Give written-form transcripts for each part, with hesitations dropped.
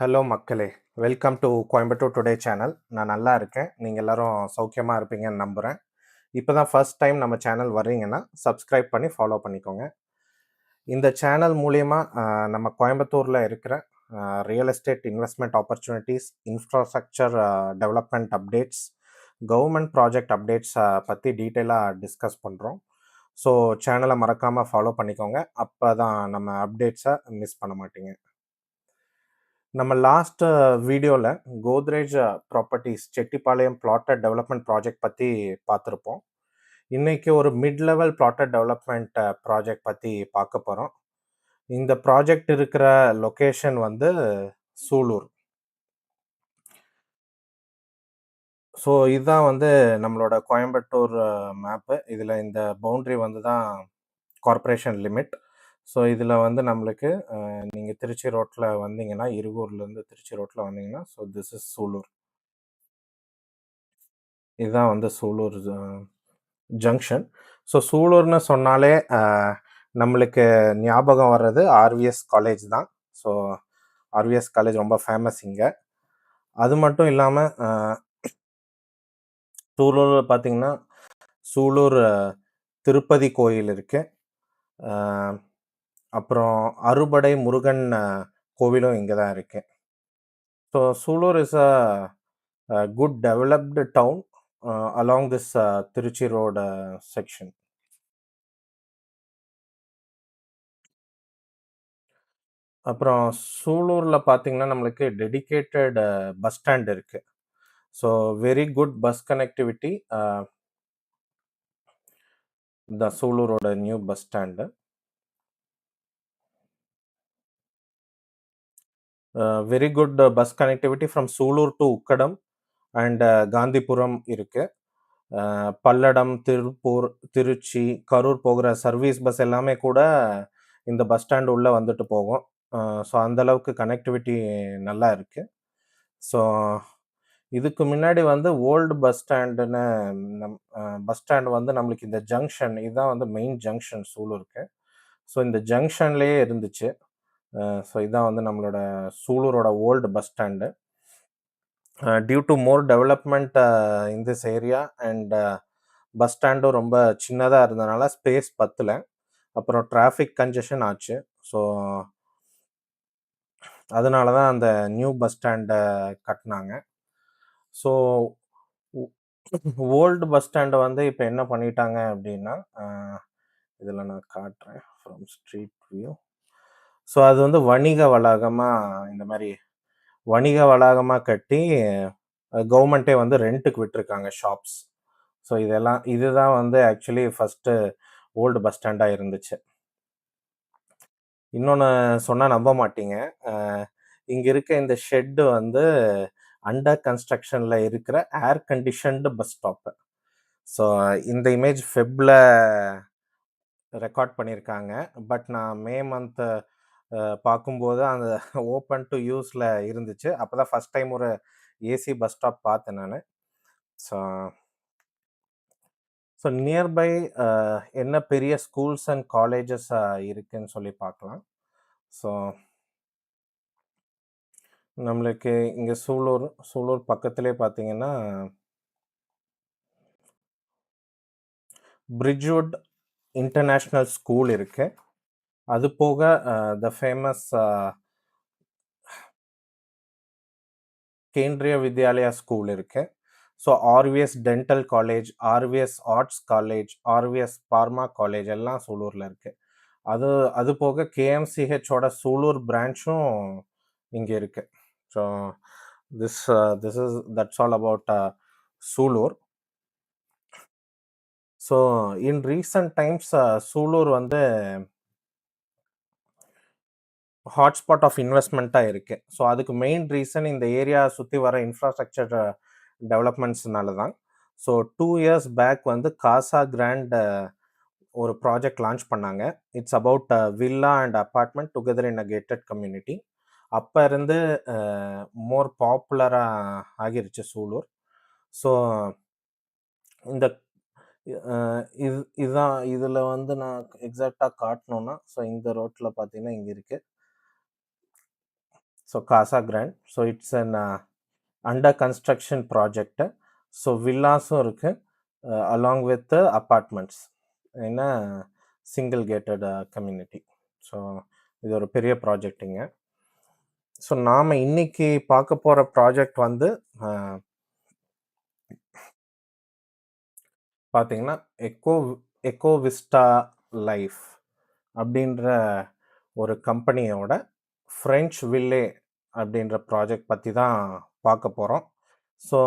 Hello மக்களே! Welcome to Coimbatore today channel. நான் நல்லா இருக்கேன். நீங்க எல்லாரும் சௌக்கியமா இருப்பீங்கன்னு நம்புறேன். இப்ப தான் ஃபர்ஸ்ட் டைம் நம்ம சேனல் வர்றீங்கன்னா, சப்ஸ்கிரைப் பண்ணி ஃபாலோ பண்ணிக்கோங்க. இந்த சேனல் மூலியமா நம்ம கோயம்புத்தூர்ல இருக்கிற real estate investment opportunities, infrastructure development updates, government project updates பத்தி டீட்டெயிலா டிஸ்கஸ் பண்றோம். ஸோ சேனல மறக்காம ஃபாலோ பண்ணிக்கோங்க. அப்பதான் நம்ம அப்டேட்ஸ மிஸ் பண்ண மாட்டீங்க. நம்ம லாஸ்ட் வீடியோல Godrej properties Chettipalayam blotted development project பத்தி பார்த்துருப்போம். இன்னைக்கு ஒரு mid level blotted development project பத்தி பார்க்க போறோம். இந்த ப்ராஜெக்ட் இருக்கிற லொகேஷன் வந்து சூலூர். ஸோ இதுதான் வந்து நம்மளோட கோயம்புத்தூர் மேப்பு. இதில் இந்த பவுண்டரி வந்து தான் கார்ப்பரேஷன் லிமிட். ஸோ இதில் வந்து நம்மளுக்கு நீங்கள் திருச்சி ரோட்டில் வந்தீங்கன்னா, இருகூர்லேருந்து திருச்சி ரோட்டில் வந்தீங்கன்னா, ஸோ திஸ் இஸ் சூலூர். இதுதான் வந்து சூலூர் ஜங்ஷன். ஸோ சூலூர்னு சொன்னாலே நம்மளுக்கு ஞாபகம் வர்றது ஆர்விஎஸ் காலேஜ் தான். ஸோ ஆர்விஎஸ் காலேஜ் ரொம்ப ஃபேமஸ் இங்க. அது மட்டும் இல்லாம சூலூர்ல பார்த்தீங்கன்னா, சூலூர் திருப்பதி கோயில் இருக்கு. அ அப்புறம் அறுபடை முருகன் கோவிலும் இங்க தான் இருக்கு. So Sulur is good developed town along this Trichy road section. அப்புறம் சூலூர்ல பார்த்தீங்கன்னா, நம்மளுக்கு டெடிகேட்டட் பஸ் ஸ்டாண்ட் இருக்கு. So very good bus connectivity the சூலூரோட new bus stand. Very good bus connectivity from Sulur to Ukkadam and Gandhipuram இருக்கு. பல்லடம், திருப்பூர், திருச்சி, கரூர் போகிற சர்வீஸ் பஸ் எல்லாமே கூட இந்த பஸ் ஸ்டாண்ட் உள்ள வந்துட்டு போகும். ஸோ அந்த அளவுக்கு கனெக்டிவிட்டி நல்லா இருக்கு. ஸோ இதுக்கு முன்னாடி வந்து ஓல்டு பஸ் ஸ்டாண்டுன்னு பஸ் ஸ்டாண்ட் வந்து நம்மளுக்கு இந்த ஜங்ஷன் இதுதான் வந்து மெயின் ஜங்ஷன் சூலூருக்கு. ஸோ இந்த ஜங்ஷன்லேயே இருந்துச்சு. ஸோ இதான் வந்து நம்மளோட சூலூரோட old bus stand. Due to more development in this area and bus ஸ்டாண்டும் ரொம்ப சின்னதாக இருந்தனால ஸ்பேஸ் பத்தல. அப்புறம் டிராஃபிக் கன்ஜெஷன் ஆச்சு. ஸோ அதனால தான் அந்த நியூ பஸ் ஸ்டாண்டை கட்டினாங்க. ஸோ ஓல்டு பஸ் ஸ்டாண்டை வந்து இப்போ என்ன பண்ணிட்டாங்க அப்படின்னா, இதில் நான் காட்டுறேன் ஃப்ரம் ஸ்ட்ரீட் வியூ. ஸோ அது வந்து வணிக வளாகமாக இந்த மாதிரி வணிக வளாகமாக கட்டி கவர்மெண்ட்டே வந்து ரெண்ட்டுக்கு விட்டுருக்காங்க ஷாப்ஸ். ஸோ இதுதான் வந்து ஆக்சுவலி ஃபஸ்ட்டு ஓல்டு பஸ் ஸ்டாண்டாக இருந்துச்சு. இன்னொன்று சொன்னால் நம்ப மாட்டீங்க. இங்கே இருக்க இந்த ஷெட்டு வந்து அண்டர் கன்ஸ்ட்ரக்ஷனில் இருக்கிற ஏர் கண்டிஷன்டு பஸ் ஸ்டாப்பு. ஸோ இந்த இமேஜ் ஃபெப்பில் ரெக்கார்ட் பண்ணியிருக்காங்க. பட் நான் மே மந்த்து பார்க்கும்போது அந்த ஓப்பன் டு யூஸில் இருந்துச்சு. அப்போ தான் ஃபஸ்ட் டைம் ஒரு ஏசி பஸ் ஸ்டாப் பார்த்தேன் நான். ஸோ ஸோ நியர்பை என்ன பெரிய ஸ்கூல்ஸ் அண்ட் காலேஜஸ் இருக்குன்னு சொல்லி பார்க்கலாம். ஸோ நம்மளுக்கு இங்கே சூலூர் பக்கத்திலே பார்த்தீங்கன்னா பிரிட்ஜ்வுட் இன்டர்நேஷ்னல் ஸ்கூல் இருக்கு. அது போக the famous Kendriya Vidyalaya school இருக்கு. So RVS dental college, RVS arts college, RVS pharma college எல்லாம் சூலூரில் இருக்கு. அது அது போக கேஎம்சிஹெச்சோட சூலூர் பிரான்ச்சும் இங்கே இருக்கு. So this is that's all about Sulur. So in recent times Sulur வந்து ஹாட்ஸ்பாட் ஆஃப் இன்வெஸ்ட்மெண்ட்டாக இருக்கு. ஸோ அதுக்கு மெயின் ரீசன் இந்த ஏரியா சுற்றி வர இன்ஃப்ராஸ்ட்ரக்சர் டெவலப்மெண்ட்ஸ்னால தான். ஸோ 2 இயர்ஸ் பேக் வந்து காசா கிராண்ட் ஒரு ப்ராஜெக்ட் லான்ச் பண்ணாங்க. It's about villa and apartment together in a gated community. அப்போ இருந்து மோர் பாப்புலராக ஆகிருச்சு சூலூர். ஸோ இந்த இதுதான் இதில் வந்து நான் எக்ஸாக்டாக காட்டணுன்னா, ஸோ இந்த ரோட்டில் பார்த்தீங்கன்னா இங்கே இருக்குது. So Casa Grand. So it's an under construction project. So வில்லாஸும் இருக்குது along with apartments in single gated community. So இது ஒரு பெரிய ப்ராஜெக்ட்டுங்க. ஸோ நாம் இன்னைக்கு பார்க்க போகிற ப்ராஜெக்ட் வந்து பார்த்தீங்கன்னா எக்கோ எக்கோ விஸ்டா லைஃப் அப்படின்ற ஒரு கம்பெனியோட ஃப்ரெஞ்ச் வில்லே அப்படின்ற ப்ராஜெக்ட் பற்றி தான் பார்க்க போகிறோம். So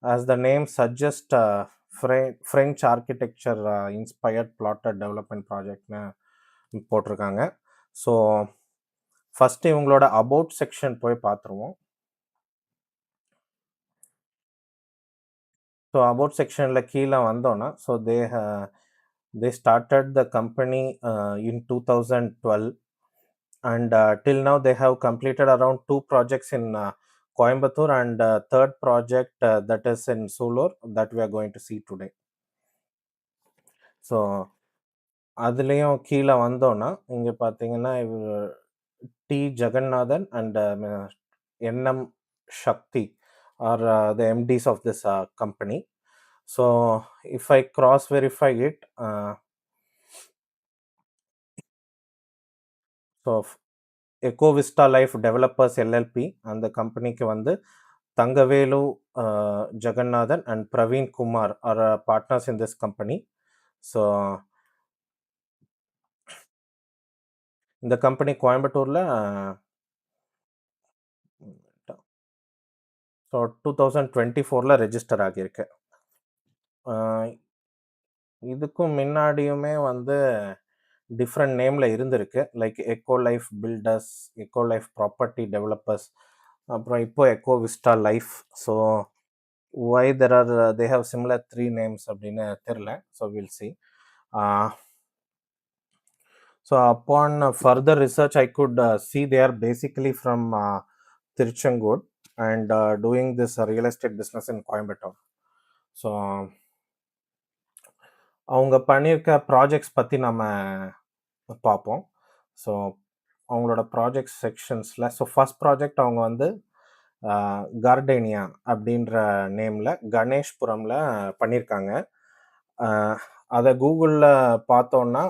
as the name suggest French architecture inspired plotted development ப்ராஜெக்ட்னு போட்டிருக்காங்க. ஸோ ஃபஸ்ட்டு இவங்களோட அபவுட் செக்ஷன் போய் பார்த்துருவோம். ஸோ அபவுட் செக்ஷனில் கீழே வந்தோன்னா, so they started the company in 2012, and till now they have completed around 2 projects in Coimbatore, and third project that is in Sulur that we are going to see today. So அதுலேயும் கீழே வந்தோன்னா இங்கே பார்த்தீங்கன்னா T Jagannathan and NM Sakthi are the MDs of this company. So if I cross verify it, so Ecovista Life Developers LLP and the companyக்கு வந்து Thangavelu Jagannathan and Praveen Kumar are partners in this company. So இந்த company கோயம்புத்தூரில் so 2024 register ஆகியிருக்கு. இதுக்கும் முன்னாடியுமே வந்து different நேமில் இருந்திருக்கு, like eco life builders, eco life property developers, அப்புறம் இப்போ eco vista life. So why they have similar 3 names அப்படின்னு தெரில. So will see. So upon further research I could see they are basically from Tiruchengood and doing this real estate business in Coimbatore. So அவங்க பண்ணியிருக்க projects பற்றி நம்ம பார்ப்போம். So அவங்களோட project செக்ஷன்ஸில் so first project அவங்க வந்து கார்டேனியா அப்படின்ற நேமில் கணேஷ்புரமில் பண்ணியிருக்காங்க. அதை கூகுளில் பார்த்தோன்னா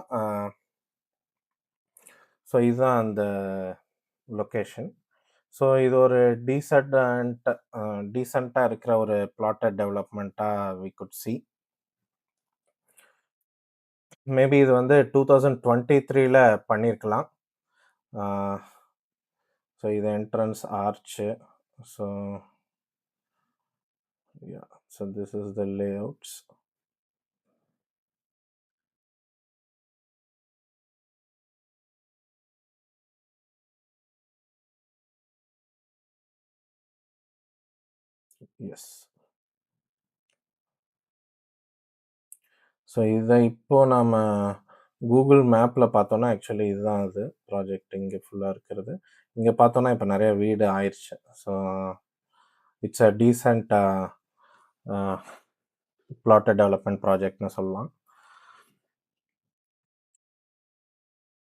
ஸோ இதுதான் அந்த லொக்கேஷன். ஸோ இது ஒரு டீசெண்டாக இருக்கிற ஒரு பிளாட்டட் டெவலப்மெண்ட்டாக வி குட் சி. மேபி இது வந்து 2023 பண்ணியிருக்கலாம். ஸோ இது entrance arch. So yeah, so this is the layouts. Yes. So இதை இப்போது நம்ம கூகுள் மேப்பில் பார்த்தோன்னா ஆக்சுவலி இதுதான் அது ப்ராஜெக்ட் இங்கே ஃபுல்லாக இருக்கிறது. இங்கே பார்த்தோன்னா இப்போ நிறைய வீடு ஆயிடுச்சு. So it's a decent plotted development ப்ராஜெக்ட்னு சொல்லலாம்.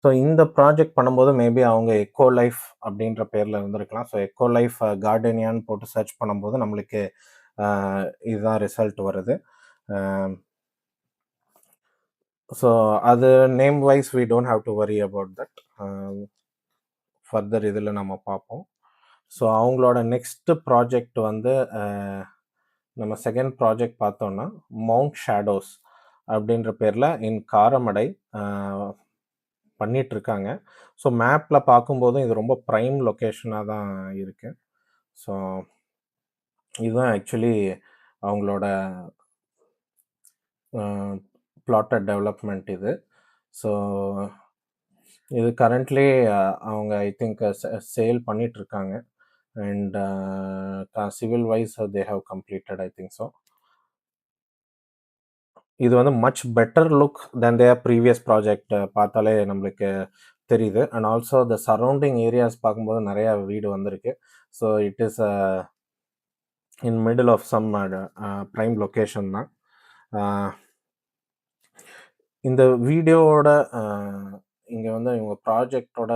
ஸோ இந்த ப்ராஜெக்ட் பண்ணும்போது மேபி அவங்க எக்கோ லைஃப் அப்படின்ற பேரில் இருந்திருக்கலாம். ஸோ எக்கோ லைஃப் கார்டனியான்னு போட்டு சர்ச் பண்ணும்போது நம்மளுக்கு இதுதான் ரிசல்ட் வருது. ஸோ அது name wise we don't have to worry about that. Further இதில் நம்ம பார்ப்போம். ஸோ அவங்களோட நெக்ஸ்ட்டு ப்ராஜெக்ட் வந்து நம்ம செகண்ட் ப்ராஜெக்ட் பார்த்தோன்னா மவுண்ட் ஷேடோஸ் அப்படின்ற பேரில் இன் காரமடை பண்ணிகிட்ருக்காங்க. ஸோ மேப்பில் பார்க்கும்போதும் இது ரொம்ப ப்ரைம் லொக்கேஷனாக தான் இருக்குது. ஸோ இதுதான் ஆக்சுவலி அவங்களோட பிளாட்டட் டெவலப்மெண்ட் இது. ஸோ இது கரண்ட்லி அவங்க ஐ திங்க் சேல் பண்ணிகிட்ருக்காங்க and civil wise they have completed I think. So இது வந்து much better look then their previous project பார்த்தாலே நம்மளுக்கு தெரியுது. And also the surrounding areas பார்க்கும்போது நிறையா வீடு வந்திருக்கு. So it is in middle of some prime location தான். இந்த வீடியோவோட இங்கே வந்து இவங்க ப்ராஜெக்டோட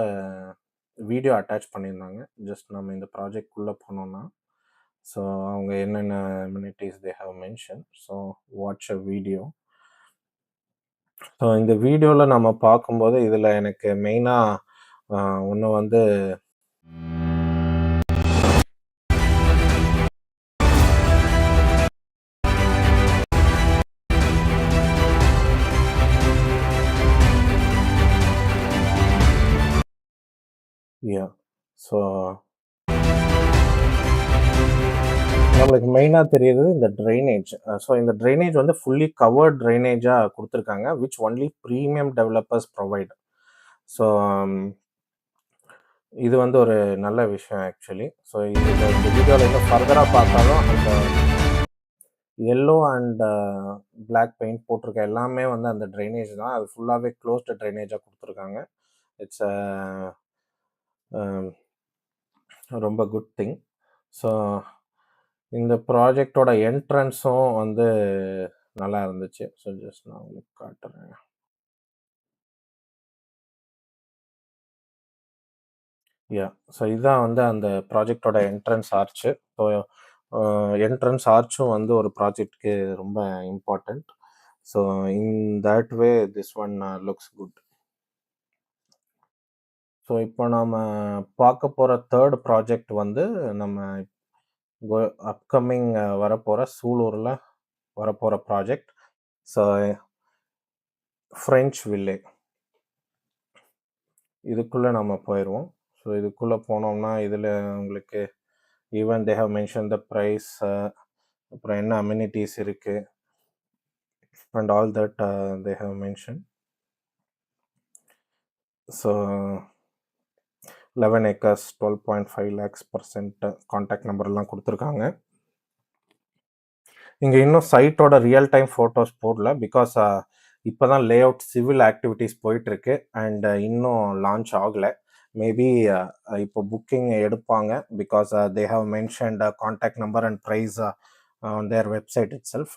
வீடியோ அட்டாச் பண்ணியிருந்தாங்க. ஜஸ்ட் நம்ம இந்த ப்ராஜெக்ட்குள்ள போனோம்னா, ஸோ அவங்க என்னென்ன amenities they have mention. So watch a video. So இந்த வீடியோல நம்ம பார்க்கும்போது, இதில எனக்கு மெயினா ஒண்ணு வந்து யாஹ்! ஸோ நம்மளுக்கு மெயினா தெரியுது இந்த ட்ரைனேஜ். ஸோ இந்த ட்ரைனேஜ் வந்து ஃபுல்லி கவர்ட் ட்ரைனேஜா குடுத்துருக்காங்க. Which only premium developers provide. So இது வந்து ஒரு நல்ல விஷயம் ஆக்சுவலி. ஸோ இதுல இந்த வீடியோல இன்னும் ஃபர்தரா பார்த்தாலும் அந்த எல்லோ அண்ட் பிளாக் பெயிண்ட் போட்டிருக்க எல்லாமே வந்து அந்த ட்ரைனேஜ் தான். அது ஃபுல்லாவே க்ளோஸ்டு ட்ரைனேஜா குடுத்துருக்காங்க. இட்ஸ் ரொம்ப குட் திங். ஸோ இந்த ப்ராஜெக்ட்டோட என்ட்ரன்ஸும் வந்து நல்லா இருந்துச்சு. ஸோ ஜஸ்ட் நான் உங்களுக்கு காட்டுறேன். யாஹ்! ஸோ இதுதான் வந்து அந்த ப்ராஜெக்ட்டோட என்ட்ரன்ஸ் ஆர்ச்சு. ஸோ என்ட்ரன்ஸ் ஆர்ச்சும் வந்து ஒரு ப்ராஜெக்ட்க்கு ரொம்ப important. So in that way this one looks good. So இப்போ நாம பார்க்க போற 3 ப்ராஜெக்ட் வந்து நம்ம கோ அப்கமிங் வரப்போற சூலூர்ல வரப்போற ப்ராஜெக்ட். So French வில்லே. இதுக்குள்ள நம்ம போயிருவோம். ஸோ இதுக்குள்ள போனோம்னா, இதுல உங்களுக்கு even they have mention the price, அப்புறம் என்ன அமெனிட்டீஸ் இருக்கு and all that they have mention. So 11 acres 12.5 lakhs per cent contact நம்பர்லாம் குடுத்துருக்காங்க. இங்க இன்னும் சைட்டோட ரியல் டைம் ஃபோட்டோஸ் போடல. பிகாஸ் இப்பதான் லே அவுட் சிவில் ஆக்டிவிட்டீஸ் போயிட்டுருக்கு. அண்ட் இன்னும் லான்ச் ஆகல. மேபி இப்போ புக்கிங் எடுப்பாங்க. Because they have mentioned contact number and price on their website itself.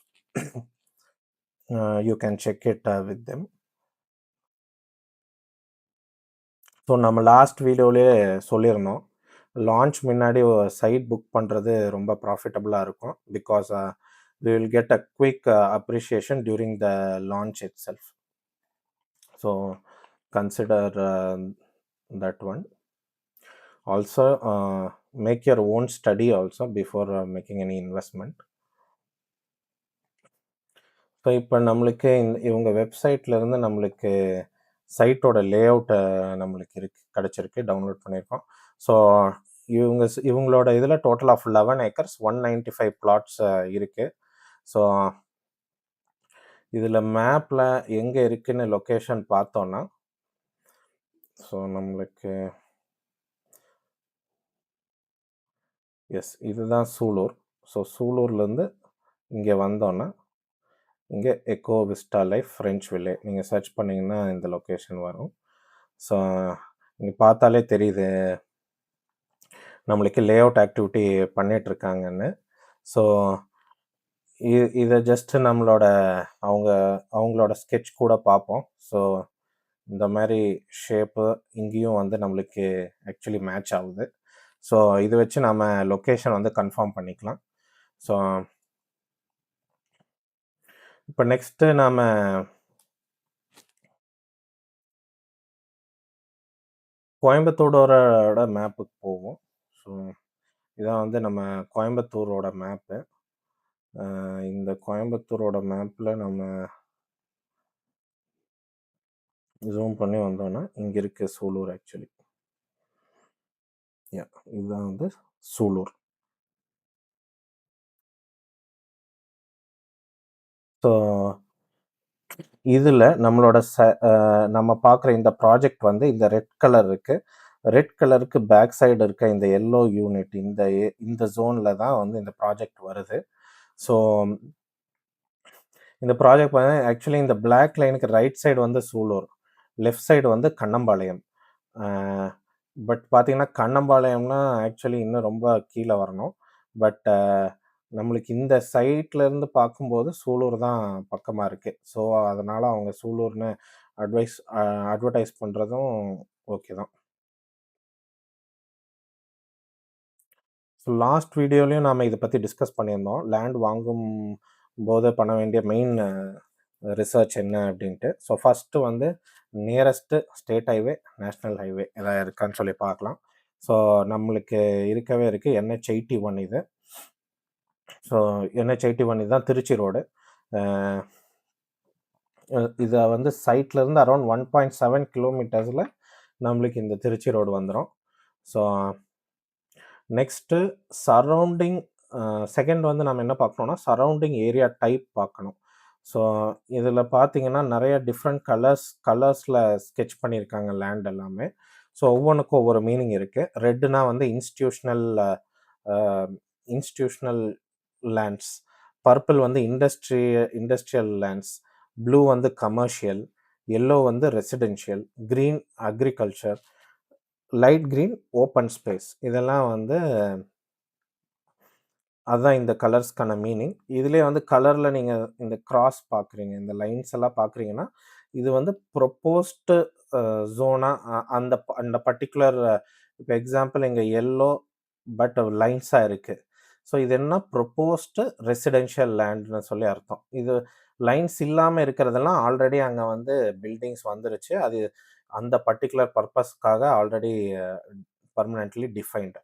You can check it with them. So நம்ம last வீடியோலயே சொல்லியிருந்தோம். Launch முன்னாடி சைட் புக் பண்ணுறது ரொம்ப ப்ராஃபிட்டபுளாக இருக்கும். Because we will get a quick appreciation during the launch itself. So consider that one. Also make your own study also before making any investment. So இப்போ நம்மளுக்கு இவங்க வெப்சைட்லேருந்து நம்மளுக்கு சைட்டோட லே அவுட்டை நம்மளுக்கு கிடச்சிருக்கு, டவுன்லோட் பண்ணியிருக்கோம். ஸோ இவங்களோட இதில் டோட்டல் ஆஃப் 11 ஏக்கர்ஸ் 195 பிளாட்ஸ் இருக்குது. ஸோ இதில் மேப்பில் எங்கே இருக்குன்னு லொக்கேஷன் பார்த்தோன்னா, ஸோ நம்மளுக்கு எஸ் இதுதான் சூலூர். ஸோ சூலூர்லேருந்து இங்கே வந்தோன்னா, இங்கே எக்கோ விஸ்டா லைஃப் ஃப்ரெஞ்ச் வில்லே நீங்கள் சர்ச் பண்ணிங்கன்னா இந்த லொக்கேஷன் வரும். ஸோ இங்கே பார்த்தாலே தெரியுது நம்மளுக்கு லே அவுட் ஆக்டிவிட்டி பண்ணிகிட்ருக்காங்கன்னு. ஸோ இதை ஜஸ்ட்டு அவங்களோட ஸ்கெட்ச் கூட பார்ப்போம். ஸோ இந்த மாதிரி ஷேப்பு இங்கேயும் வந்து நம்மளுக்கு ஆக்சுவலி மேட்ச் ஆகுது. ஸோ இது வச்சு நம்ம லொக்கேஷன் வந்து கன்ஃபார்ம் பண்ணிக்கலாம். ஸோ இப்போ நெக்ஸ்ட்டு நாம் கோயம்புத்தூரோட மேப்புக்கு போவோம். ஸோ இதான் வந்து நம்ம கோயம்புத்தூரோட மேப்பு. இந்த கோயம்புத்தூரோட மேப்பில் நம்ம ஜூம் பண்ணி வந்தோன்னா இங்கே இருக்கு சூலூர் ஆக்சுவலி. இதுதான் வந்து சூலூர். ஸோ இதில் நம்ம பார்க்குற இந்த ப்ராஜெக்ட் வந்து இந்த ரெட் கலர் இருக்குது. ரெட் கலருக்கு பேக் சைடு இருக்க இந்த எல்லோ யூனிட் இந்த ஜோனில் தான் வந்து இந்த ப்ராஜெக்ட் வருது. ஸோ இந்த ப்ராஜெக்ட் பார்த்தீங்கன்னா ஆக்சுவலி இந்த பிளாக் லைனுக்கு ரைட் சைடு வந்து சூலூர், லெஃப்ட் சைடு வந்து கண்ணம்பாளையம். பட் பார்த்தீங்கன்னா கண்ணம்பாளையம்னா ஆக்சுவலி இன்னும் ரொம்ப கீழே வரணும். பட் நம்மளுக்கு இந்த சைட்லேருந்து பார்க்கும்போது சூலூர் தான் பக்கமாக இருக்குது. ஸோ அதனால் அவங்க சூலூர்னு அட்வர்டைஸ் பண்ணுறதும் ஓகே தான். ஸோ லாஸ்ட் வீடியோலையும் நாம் இதை பற்றி டிஸ்கஸ் பண்ணியிருந்தோம். லேண்ட் வாங்கும் போது பண்ண வேண்டிய மெயின் ரிசர்ச் என்ன அப்படின்ட்டு. ஸோ ஃபஸ்ட்டு வந்து nearest state highway, national highway எதாவது இருக்கான்னு சொல்லி பார்க்கலாம். ஸோ நம்மளுக்கு இருக்கவே இருக்குது NH81 இது. ஸோ NH81 இதுதான் திருச்சி ரோடு. இதை வந்து சைட்லேருந்து அரௌண்ட் 1.7 கிலோமீட்டர்ஸில் நம்மளுக்கு இந்த திருச்சி ரோடு வந்துடும். ஸோ நெக்ஸ்ட்டு சரௌண்டிங் செகண்ட் வந்து நம்ம என்ன பார்க்கணுன்னா சரௌண்டிங் ஏரியா டைப் பார்க்கணும். ஸோ இதில் பார்த்தீங்கன்னா நிறைய டிஃப்ரெண்ட் கலர்ஸில் ஸ்கெட்ச் பண்ணியிருக்காங்க லேண்ட் எல்லாமே. ஸோ ஒவ்வொன்றுக்கும் ஒவ்வொரு மீனிங் இருக்குது. ரெட்டுனா வந்து இன்ஸ்டியூஷ்னல் லேண்ட்ஸ், பர்பிள் வந்து இண்டஸ்ட்ரியல் லேண்ட்ஸ், ப்ளூ வந்து கமர்ஷியல், எல்லோ வந்து residential, green agriculture, light green open space. இதெல்லாம் வந்து அதுதான் இந்த கலர்ஸ்க்கான மீனிங். இதிலே வந்து கலரில் நீங்கள் இந்த கிராஸ் பார்க்குறீங்க, இந்த லைன்ஸ் எல்லாம் பார்க்குறீங்கன்னா இது வந்து ப்ரொப்போஸ்டு ஜோனாக அந்த பர்டிகுலர் இப்போ எக்ஸாம்பிள் இங்கே எல்லோ பட் லைன்ஸாக இருக்குது. ஸோ இது என்ன ப்ரொப்போஸ்டு ரெசிடென்ஷியல் லேண்ட்னு சொல்லி அர்த்தம். இது லைன்ஸ் இல்லாமல் இருக்கிறதெல்லாம் ஆல்ரெடி அங்கே வந்து பில்டிங்ஸ் வந்துருச்சு. அது அந்த பர்டிகுலர் பர்பஸ்க்காக ஆல்ரெடி பர்மனெண்ட்லி டிஃபைன்டு.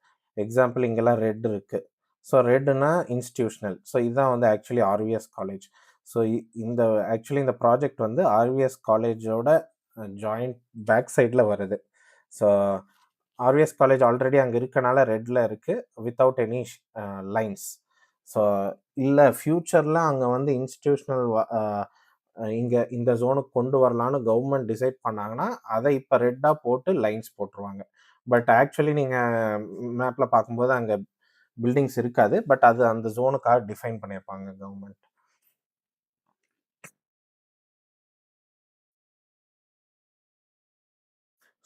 எக்ஸாம்பிள் இங்கெல்லாம் ரெட் இருக்குது. ஸோ ரெட்டுனா இன்ஸ்டியூஷ்னல். ஸோ இதுதான் வந்து ஆக்சுவலி ஆர்விஎஸ் காலேஜ். ஸோ இந்த ப்ராஜெக்ட் வந்து ஆர்விஎஸ் காலேஜோட ஜாயிண்ட் பேக் சைடில் வருது. ஸோ ஆர்விஎஸ் காலேஜ் ஆல்ரெடி அங்கே இருக்கனால ரெட்டில் இருக்குது வித்தவுட் எனி லைன்ஸ். ஸோ இல்லை ஃப்யூச்சரில் அங்கே வந்து இன்ஸ்டியூஷ்னல் இங்கே இந்த ஜோனுக்கு கொண்டு வரலான்னு கவர்மெண்ட் டிசைட் பண்ணாங்கன்னா அதை இப்போ ரெட்டாக போட்டு லைன்ஸ் போட்டுருவாங்க. பட் ஆக்சுவலி நீங்கள் மேப்பில் பார்க்கும்போது அங்கே பில்டிங்ஸ் இருக்காது. பட் அது அந்த ஜோனுக்காக டிஃபைன் பண்ணியிருப்பாங்க கவர்மெண்ட்.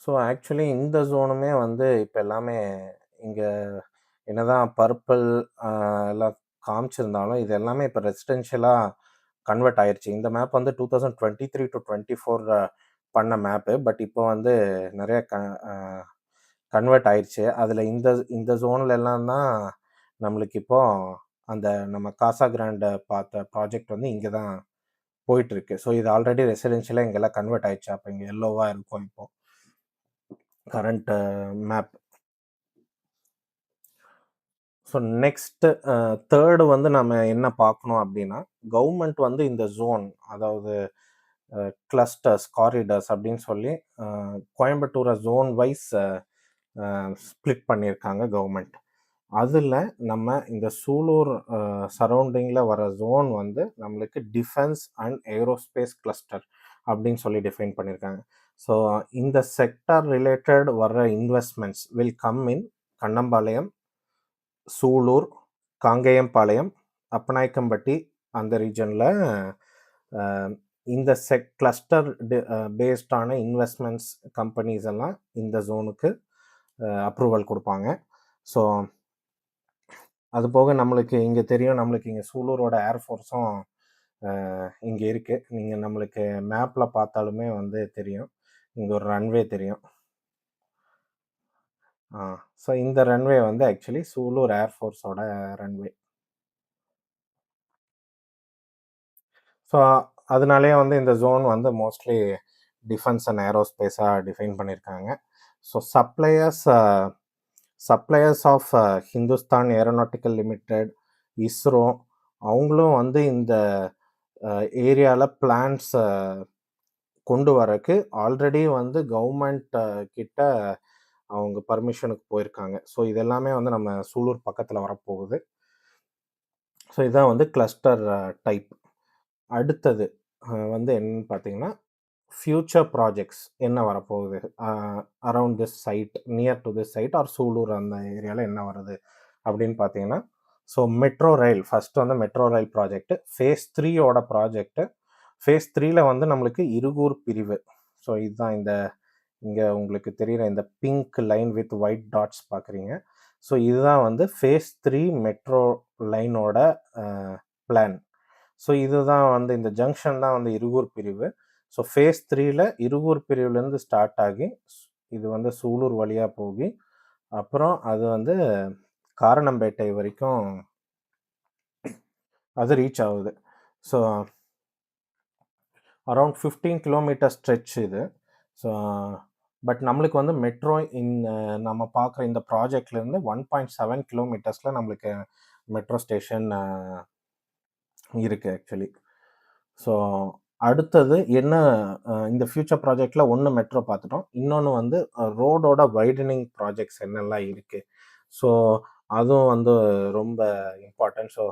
ஸோ ஆக்சுவலி இந்த ஜோனுமே வந்து இப்போ எல்லாமே இங்கே என்னதான் பர்பிள் எல்லாம் காமிச்சிருந்தாலும் இது எல்லாமே இப்போ ரெசிடென்ஷியலாக கன்வெர்ட் ஆயிடுச்சு. இந்த மேப் வந்து 2023 to 24 பண்ண மேப்பு. பட் இப்போ வந்து நிறைய கன்வெர்ட் ஆயிடுச்சு. அதில் இந்த ஜோனில் எல்லாம் தான் நம்மளுக்கு இப்போ அந்த நம்ம காசா கிராண்டை பார்த்த ப்ராஜெக்ட் வந்து இங்கே தான் போயிட்டுருக்கு. ஸோ இது ஆல்ரெடி ரெசிடென்ஷியலாக இங்கெல்லாம் கன்வெர்ட் ஆயிடுச்சு. அப்போ இங்கே எல்லோவாக இருக்கும் இப்போ current map. So next third வந்து நம்ம என்ன பார்க்கணும் அப்படின்னா கவர்மெண்ட் வந்து இந்த ஜோன், அதாவது கிளஸ்டர்ஸ், காரிடர்ஸ் அப்படின்னு சொல்லி கோயம்புத்தூரை ஜோன் வைஸ் ஸ்ப்ளிட் பண்ணியிருக்காங்க கவர்மெண்ட். அதில் நம்ம இந்த சூலூர் சரௌண்டிங்கில் வர ஜோன் வந்து நம்மளுக்கு டிஃபென்ஸ் அண்ட் ஏரோஸ்பேஸ் கிளஸ்டர் அப்படின்னு சொல்லி டிஃபைன் பண்ணியிருக்காங்க. ஸோ இந்த செக்டார் ரிலேட்டட் வர்ற investments will come in Kannampalayam, Sulur, Kangeyampalayam, Appanaickenpatti அந்த ரீஜனில் இந்த கிளஸ்டர் பேஸ்டான இன்வெஸ்ட்மெண்ட்ஸ் கம்பெனிஸ் எல்லாம் இந்த ஜோனுக்கு அப்ரூவல் கொடுப்பாங்க. ஸோ அது போக நம்மளுக்கு இங்கே தெரியும், நம்மளுக்கு இங்கே சூலூரோட ஏர்ஃபோர்ஸும் இங்கே இருக்குது. நீங்கள் நம்மளுக்கு மேப்பில் பார்த்தாலுமே வந்து தெரியும், இங்கே ஒரு ரன்வே தெரியும். ஸோ இந்த ரன்வே வந்து ஆக்சுவலி சூலூர் ஏர்ஃபோர்ஸோட ரன்வே. ஸோ அதனாலே வந்து இந்த ஜோன் வந்து மோஸ்ட்லி டிஃபென்ஸ் அண்ட் ஏரோஸ்பேஸாக டிஃபைன் பண்ணியிருக்காங்க. So suppliers of Hindustan aeronautical limited, ISRO அவங்களும் வந்து இந்த ஏரியாவில் பிளான்ஸ் கொண்டு வரக்கு ஆல்ரெடி வந்து கவர்மெண்ட் கிட்ட அவங்க பர்மிஷனுக்கு போயிருக்காங்க. ஸோ இதெல்லாமே வந்து நம்ம சூலூர் பக்கத்தில் வரப்போகுது. ஸோ இதுதான் வந்து கிளஸ்டர் டைப். அடுத்தது வந்து என்னன்னு பார்த்தீங்கன்னா ஃப்யூச்சர் ப்ராஜெக்ட்ஸ் என்ன வரப்போகுது around this site, near to this site or Sulur அந்த ஏரியாவில் என்ன வருது அப்படின்னு பார்த்தீங்கன்னா, ஸோ மெட்ரோ ரயில் ஃபஸ்ட்டு வந்து மெட்ரோ ரயில் ப்ராஜெக்ட் ஃபேஸ் 3யோட ப்ராஜெக்ட்டு. ஃபேஸ் 3ல் வந்து நம்மளுக்கு இருகூர் பிரிவு. ஸோ இதுதான் இங்கே உங்களுக்கு தெரிகிற இந்த pink line with white dots பார்க்குறீங்க. ஸோ இதுதான் வந்து ஃபேஸ் 3 மெட்ரோ லைனோட பிளான். ஸோ இதுதான் வந்து இந்த ஜங்ஷன் தான் வந்து இருகூர் பிரிவு. ஸோ ஃபேஸ் 3ல் இருகூர் பிரிவுலேருந்து ஸ்டார்ட் ஆகி இது வந்து சூலூர் வழியாக போகி அப்புறம் அது வந்து காரணம்பேட்டை வரைக்கும் அது ரீச் ஆகுது. ஸோ அரௌண்ட் 15 கிலோமீட்டர் ஸ்ட்ரெச் இது. ஸோ பட் நம்மளுக்கு வந்து மெட்ரோ நம்ம பார்க்குற இந்த ப்ராஜெக்ட்லேருந்து 1.7 கிலோமீட்டர்ஸில் நம்மளுக்கு மெட்ரோ ஸ்டேஷன் இருக்குது ஆக்சுவலி. ஸோ அடுத்தது என்ன, இந்த ஃபியூச்சர் ப்ராஜெக்டில் ஒன்று மெட்ரோ பார்த்துட்டோம். இன்னொன்று வந்து ரோடோட வைடனிங் ப்ராஜெக்ட்ஸ் என்னெல்லாம் இருக்குது. ஸோ அதுவும் வந்து ரொம்ப இம்பார்ட்டன்ட். ஸோ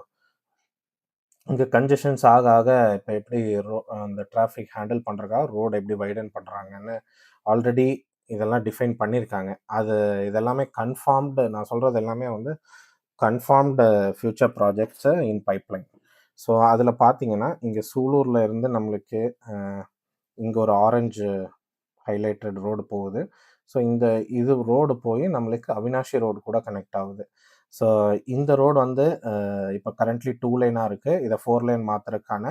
இங்கே கன்ஜெஷன்ஸ் ஆக ஆக இப்போ எப்படி அந்த டிராஃபிக் ஹேண்டில் பண்ணுறதுக்காக ரோடு எப்படி வைடன் பண்ணுறாங்கன்னு ஆல்ரெடி இதெல்லாம் டிஃபைன் பண்ணியிருக்காங்க. அது இதெல்லாமே கன்ஃபார்ம்டு, நான் சொல்கிறது எல்லாமே வந்து கன்ஃபார்ம்டு ஃபியூச்சர் ப்ராஜெக்ட்ஸு இன் பைப்லைன். ஸோ அதில் பார்த்தீங்கன்னா இங்கே சூலூரில் இருந்து நம்மளுக்கு இங்கே ஒரு ஆரஞ்சு ஹைலைட்டட் ரோடு போகுது. ஸோ இது ரோடு போய் நம்மளுக்கு அவினாஷி ரோடு கூட கனெக்ட் ஆகுது. ஸோ இந்த ரோடு வந்து இப்போ கரண்ட்லி 2 லைனாக இருக்குது. இதை 4 லைன் மாற்றுறதுக்கான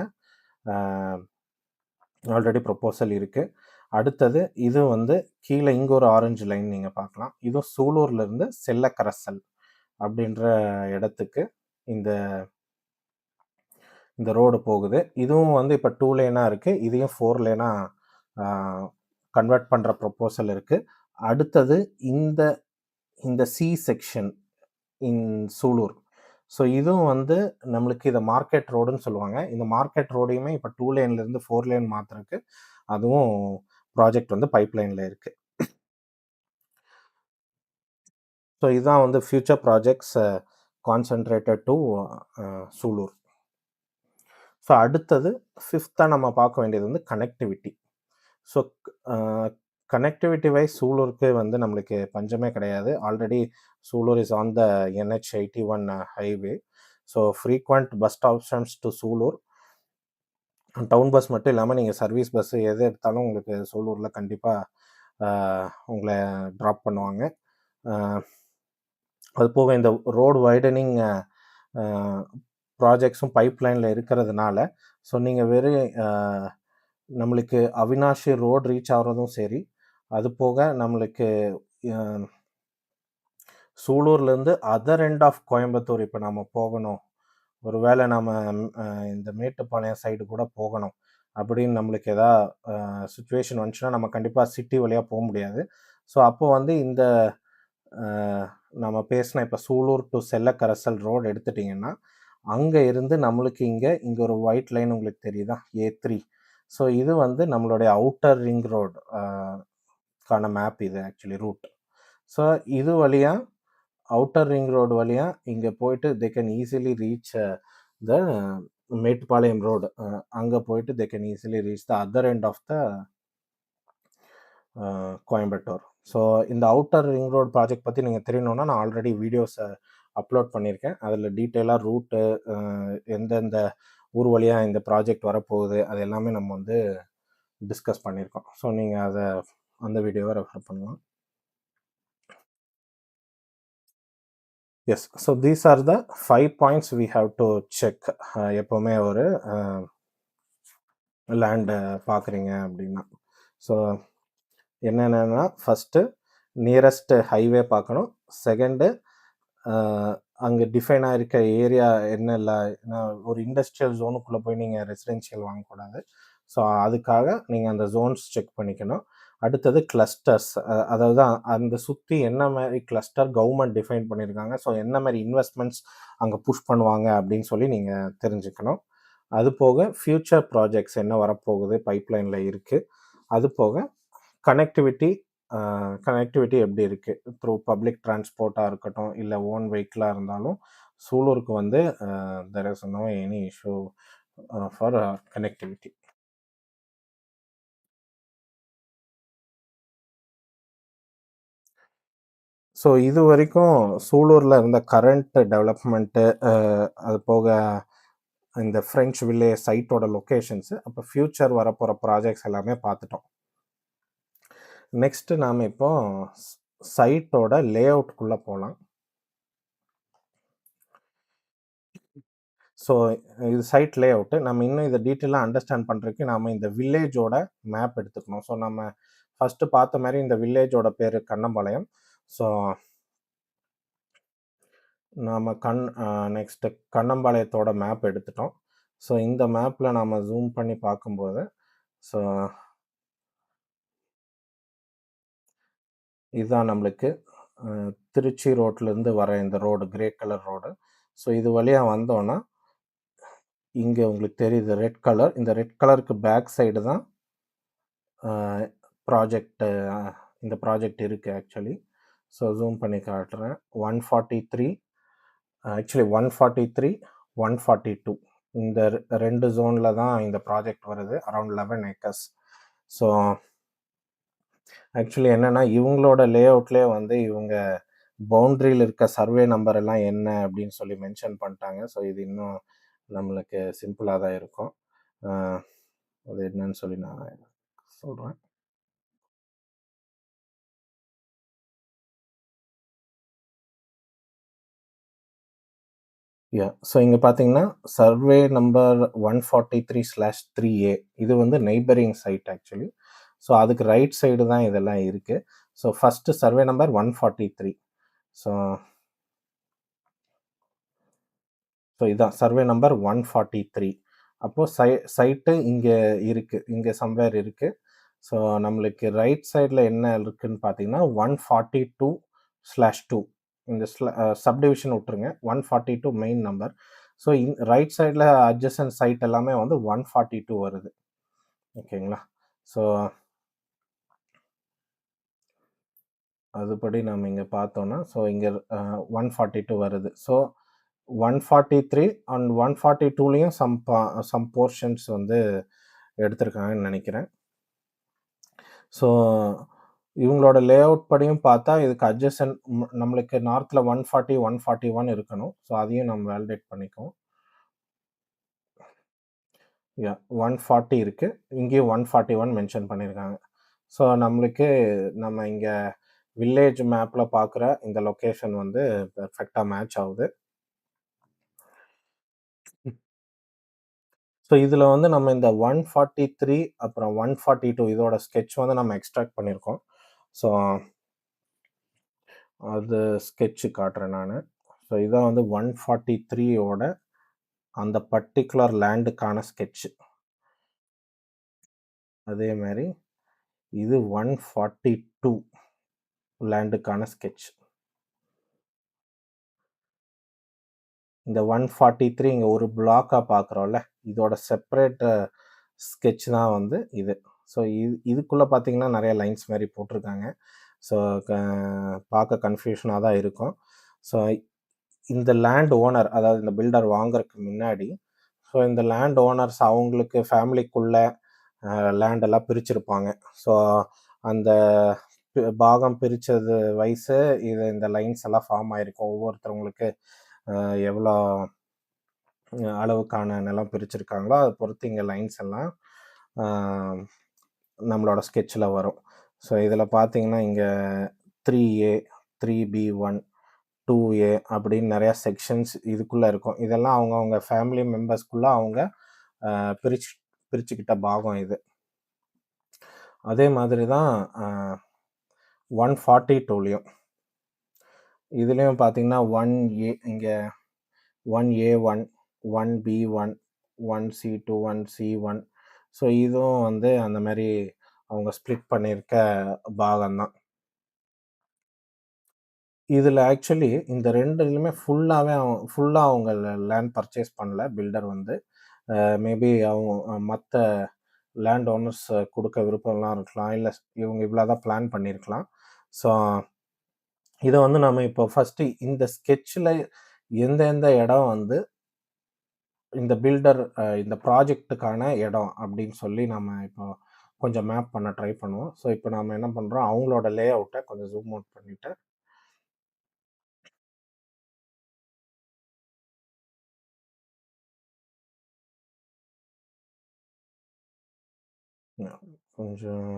ஆல்ரெடி ப்ரொப்போசல் இருக்குது. அடுத்தது இது வந்து கீழே இங்கே ஒரு ஆரஞ்சு லைன் நீங்கள் பார்க்கலாம். இதுவும் சூலூர்லேருந்து செல்லக்கரசல் அப்படின்ற இடத்துக்கு இந்த இந்த ரோடு போகுது. இதுவும் வந்து இப்போ 2 லைனாக இருக்குது. இதையும் 4 லைனாக கன்வெர்ட் பண்ணுற ப்ரொப்போசல் இருக்குது. அடுத்தது இந்த சி செக்ஷன் இன் சூலூர். ஸோ இதுவும் வந்து நம்மளுக்கு இதை மார்க்கெட் ரோடுன்னு சொல்லுவாங்க. இந்த மார்க்கெட் ரோடையுமே இப்போ 2 லைன்லேருந்து 4 லைன் மாற்றுறதுக்கு அதுவும் ப்ராஜெக்ட் வந்து பைப்லைனில் இருக்குது. ஸோ இதுதான் வந்து future projects concentrated to Sulur. So அடுத்தது 5th நம்ம பார்க்க வேண்டியது வந்து கனெக்டிவிட்டி. ஸோ கனெக்டிவிட்டி வைஸ் சூலூருக்கு வந்து நம்மளுக்கு பஞ்சமே கிடையாது. Already Sulur is on the NH81 highway. So frequent bus options to Sulur. Town bus மட்டும் இல்லாமல் நீங்கள் சர்வீஸ் பஸ்ஸு எது எடுத்தாலும் உங்களுக்கு சூலூரில் கண்டிப்பாக உங்களை ட்ராப் பண்ணுவாங்க. அது போக இந்த ரோடு வைடனிங் ப்ராஜெக்ட்ஸும் பைப்லைனில் இருக்கிறதுனால ஸோ நீங்கள் வெறும் நம்மளுக்கு அவினாஷி ரோடு ரீச் ஆகிறதும் சரி, அது போக நம்மளுக்கு சூலூர்லேருந்து அதர் எண்ட் ஆஃப் கோயம்புத்தூர் இப்போ நம்ம போகணும், ஒரு வேளை நம்ம இந்த மேட்டுப்பாளையம் சைடு கூட போகணும் அப்படின்னு நம்மளுக்கு எதாவது சுச்சுவேஷன் வந்துச்சுன்னா நம்ம கண்டிப்பாக சிட்டி வழியாக போக முடியாது. ஸோ அப்போது வந்து இந்த நம்ம பேசின இப்போ சூலூர் டு செல்லக்கரசல் ரோடு எடுத்துட்டிங்கன்னா அங்கே இருந்து நம்மளுக்கு இங்கே ஒரு ஒயிட் லைன் உங்களுக்கு தெரியுதா, A3. ஸோ இது வந்து நம்மளுடைய அவுட்டர் ரிங் ரோடு கான மேப் இது ஆக்சுவலி ரூட். ஸோ இது வழியாக அவுட்டர் ரிங் ரோடு வழியாக இங்கே போயிட்டு they can easily reach the Mettupalayam road. அங்கே போயிட்டு they can easily reach the other end of the Coimbatore. So இந்த அவுட்டர் ரிங் ரோடு ப்ராஜெக்ட் பற்றி நீங்கள் தெரியணுன்னா நான் ஆல்ரெடி வீடியோஸை அப்லோட் பண்ணியிருக்கேன். அதில் டீட்டெயிலாக ரூட்டு, எந்தெந்த ஊர் வழியாக இந்த ப்ராஜெக்ட் வரப்போகுது அது எல்லாமே நம்ம வந்து டிஸ்கஸ் பண்ணியிருக்கோம். ஸோ நீங்கள் அந்த வீடியோவை ரெஃபர் பண்ணலாம். Yes, so these are the 5 points we have to check எப்போவுமே ஒரு லேண்டு பார்க்குறீங்க அப்படின்னா. ஸோ என்னென்னா ஃபஸ்ட்டு நியரஸ்ட் ஹைவே பார்க்கணும். செகண்டு அங்கே டிஃபைன் ஆகிருக்க ஏரியா என்ன இல்லை, ஒரு இண்டஸ்ட்ரியல் ஜோனுக்குள்ளே போய் நீங்கள் ரெசிடென்ஷியல் வாங்கக்கூடாது. ஸோ அதுக்காக நீங்கள் அந்த ஜோன்ஸ் செக் பண்ணிக்கணும். அடுத்தது கிளஸ்டர்ஸ், அதாவது அந்த சுற்றி என்ன மாதிரி கிளஸ்டர் கவர்மெண்ட் டிஃபைன் பண்ணியிருக்காங்க, ஸோ என்ன மாதிரி இன்வெஸ்ட்மெண்ட்ஸ் அங்கே புஷ் பண்ணுவாங்க அப்படின்னு சொல்லி நீங்கள் தெரிஞ்சுக்கணும். அது போக ஃப்யூச்சர் ப்ராஜெக்ட்ஸ் என்ன வரப்போகுது பைப்லைனில் இருக்குது. அது போக கனெக்டிவிட்டி எப்படி இருக்குது, த்ரூ பப்ளிக் டிரான்ஸ்போர்ட்டாக இருக்கட்டும் இல்லை ஓன் வெஹிக்கிளாக இருந்தாலும் சூலூருக்கு வந்து there is no any issue for connectivity. So இது வரைக்கும் சூலூரில் இருந்த கரண்ட் டெவலப்மெண்ட்டு, அது போக இந்த ஃப்ரெஞ்ச் வில்லேஜ் சைட்டோட லொக்கேஷன்ஸு, அப்போ ஃப்யூச்சர் வரப்போகிற ப்ராஜெக்ட்ஸ் எல்லாமே பார்த்துட்டோம். நெக்ஸ்ட்டு நாம் இப்போ சைட்டோட லே அவுட்குள்ளே போகலாம். ஸோ இது சைட் லே அவுட்டு. நம்ம இன்னும் இதை டீட்டெயிலாக அண்டர்ஸ்டாண்ட் பண்ணுறதுக்கு நாம் இந்த வில்லேஜோட மேப் எடுத்துக்கணும். ஸோ நம்ம ஃபஸ்ட்டு பார்த்த மாதிரி இந்த வில்லேஜோட பேர் கண்ணம்பாளையம். ஸோ நாம நெக்ஸ்ட்டு கண்ணம்பாளையத்தோட மேப் எடுத்துட்டோம். ஸோ இந்த மேப்ல நாம ஜூம் பண்ணி பார்க்கும்போது, ஸோ இதுதான் நம்மளுக்கு அ திருச்சி ரோட்லருந்து வர இந்த road, grey colour road. So இது வழியா வந்தோம்னா, இங்க உங்களுக்கு தெரியுது ரெட் கலர். இந்த ரெட் கலருக்கு பேக் சைடு தான் அ ப்ராஜெக்ட் இந்த ப்ராஜெக்ட் இருக்கு ஆக்சுவலி. ஸோ ஜூம் பண்ணி காட்டுறேன். 143 ஆக்சுவலி 143, 142 இந்த 2 ஜோன்ல தான் இந்த ப்ராஜெக்ட் வருது. Around 11 acres. ஸோ ஆக்சுவலி என்னன்னா, இவங்களோட லேஅவுட்லயே வந்து இவங்க பவுண்டரியில இருக்க சர்வே நம்பர் எல்லாம் என்ன அப்படின்னு சொல்லி மென்ஷன் பண்ணிட்டாங்க. ஸோ இது இன்னும் நம்மளுக்கு சிம்பிளா தான் இருக்கும். அ அது என்னன்னு சொல்லி நான் சொல்றேன். ஸோ இங்க பார்த்தீங்கன்னா, சர்வே நம்பர் 143/3A இது வந்து நெய்பரிங் சைட் ஆக்சுவலி. ஸோ அதுக்கு ரைட் சைடு தான் இதெல்லாம் இருக்கு. So first survey number 143. So so இதான் சர்வே நம்பர் 143. அப்போ சைட்டு இங்க இருக்கு. இங்க சம்வேர் இருக்கு. ஸோ நம்மளுக்கு ரைட் சைடுல என்ன இருக்குன்னு பார்த்தீங்கன்னா, 142/2 இந்த சப்டிவிஷன் விட்டுருங்க. 142 மெயின் நம்பர். ஸோ ரைட் சைடுல அட்ஜசன்ட் சைட் எல்லாமே வந்து 142 வருது. ஓகேங்களா? ஸோ அதுபடி நம்ம இங்க பார்த்தோம்னா, ஸோ இங்க 142 வருது. ஸோ 143 அண்ட் 142லயும் சம் போர்ஷன்ஸ் வந்து எடுத்திருக்காங்கன்னு நெனைக்கிறேன். ஸோ இவங்களோட லேஅவுட் படியும் பார்த்தா, இதுக்கு அட்ஜசன்ட் நம்மளுக்கு நார்த்ல 140, 141 இருக்கணும். ஸோ அதையும் நம்ம வேலிடேட் பண்ணிக்குவோம். 140 இருக்கு. இங்கேயும் 141 மென்ஷன் பண்ணியிருக்காங்க. ஸோ நம்மளுக்கு நம்ம இங்க வில்லேஜ் மேப்ல பார்க்குற இந்த லொகேஷன் வந்து பெர்ஃபெக்ட்டா மேட்ச் ஆவுது. ஸோ இதில வந்து நம்ம இந்த 143 அப்புறம் 142 இதோட ஸ்கெட்ச் வந்து நம்ம எக்ஸ்ட்ராக்ட் பண்ணியிருக்கோம். ஸோ அது ஸ்கெட்ச் காட்டுறேன் நானு. ஸோ இதான் வந்து 143 ஓட அந்த பர்ட்டிகுலர் லேண்டுக்கான ஸ்கெட்ச். அதே மாரி இது 142 லேண்டுக்கான ஸ்கெட்ச். இந்த 143 இங்க ஒரு பிளாக்கா பார்க்குறோம்ல, இதோட செப்பரேட் ஸ்கெட்ச் தான் வந்து இது. ஸோ இதுக்குள்ள பார்த்தீங்கன்னா, நெறைய லைன்ஸ் மாரி போட்டிருக்காங்க. ஸோ க பார்க்க கன்ஃப்யூஷனா தான் இருக்கும். ஸோ இந்த லேண்ட் ஓனர் அதாவது இந்த பில்டர் வாங்குறதுக்கு முன்னாடி, ஸோ இந்த லேண்ட் ஓனர்ஸ் அவங்களுக்கு ஃபேமிலிக்குள்ள லேண்ட் எல்லாம் பிரிச்சிருப்பாங்க. ஸோ அந்த பாகம் பிரிச்சது வைஸு இந்த லைன்ஸ் எல்லாம் ஃபார்ம் ஆயிருக்கும். ஒவ்வொருத்தவங்களுக்கு எவ்வளோ அளவுக்கான நிலம் பிரிச்சிருக்காங்களோ, அத பொறுத்து இங்க லைன்ஸ் எல்லாம் அ நம்மளோட ஸ்கெட்ச்ல வரும். ஸோ இதில பார்த்தீங்கன்னா, இங்க 3A, 3B1, 2A அப்படின்னு நெறைய செக்ஷன்ஸ் இதுக்குள்ள இருக்கும். இதெல்லாம் அவங்கவங்க ஃபேமிலி மெம்பர்ஸ்க்குள்ள அவங்க அ பிரிச்சு பிரிச்சுக்கிட்ட பாகம் இது. அதே மாதிரி தான் 142லயும். இதுலயும் பார்த்தீங்கன்னா, 1A இங்க 1A1, 1B1, 1C2, 1C1 so இதுவும் வந்து அந்த மாரி அவங்க ஸ்ப்ளிட் பண்ணியிருக்க பாகம் தான். இதில ஆக்சுவலி இந்த 2லயுமே ஃபுல்லா அவங்க லேண்ட் பர்ச்சேஸ் பண்ணல பில்டர் வந்து. மேபி அவங்க மத்த லேண்ட் ஓனர்ஸ் குடுக்க விருப்பம்லாம் இருக்கலாம். இல்ல இவங்க இவ்வளோ தான் பிளான் பண்ணியிருக்கலாம். ஸோ இத வந்து நம்ம இப்போ ஃபர்ஸ்ட்டு இந்த ஸ்கெட்ச்ல எந்த எந்த இடம் வந்து இந்த பில்டர் இந்த ப்ராஜெக்ட்டுக்கான இடம் அப்படின்னு சொல்லி நம்ம இப்போ கொஞ்சம் மேப் பண்ண ட்ரை பண்ணுவோம். ஸோ இப்போ நாம என்ன பண்றோம், அவங்களோட லே அவுட்ட கொஞ்சம் ஜூம் அவுட் பண்ணிட்டு கொஞ்சம்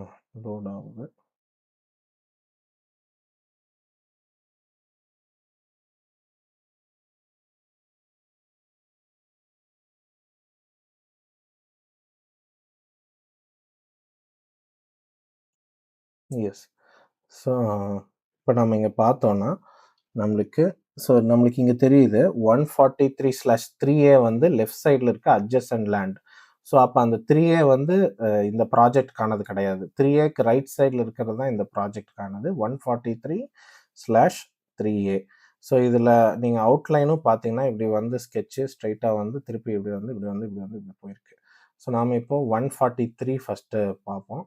லோட் ஆகுது. எஸ். ஸோ இப்போ நம்ம இங்க பார்த்தோம்னா, நம்மளுக்கு ஸோ நம்மளுக்கு இங்க தெரியுது 143/3A வந்து லெஃப்ட் சைடுல இருக்க அட்ஜசன்ட் லேண்ட். ஸோ அப்ப அந்த 3A வந்து இந்த ப்ராஜெக்ட்கானது கிடையாது. 3Aக்கு ரைட் சைடுல இருக்கிறது தான் இந்த ப்ராஜெக்ட்கானது. 143/3A. ஸோ இதுல நீங்க அவுட்லைனும் பார்த்தீங்கன்னா, இப்படி வந்து ஸ்கெட்ச் ஸ்ட்ரெய்ட்டா வந்து திருப்பி இப்படி வந்து, இப்படி வந்து, இப்படி வந்து, இப்படி போயிருக்கு. ஸோ நாம இப்போ 143 ஃபர்ஸ்ட்டு பார்ப்போம்.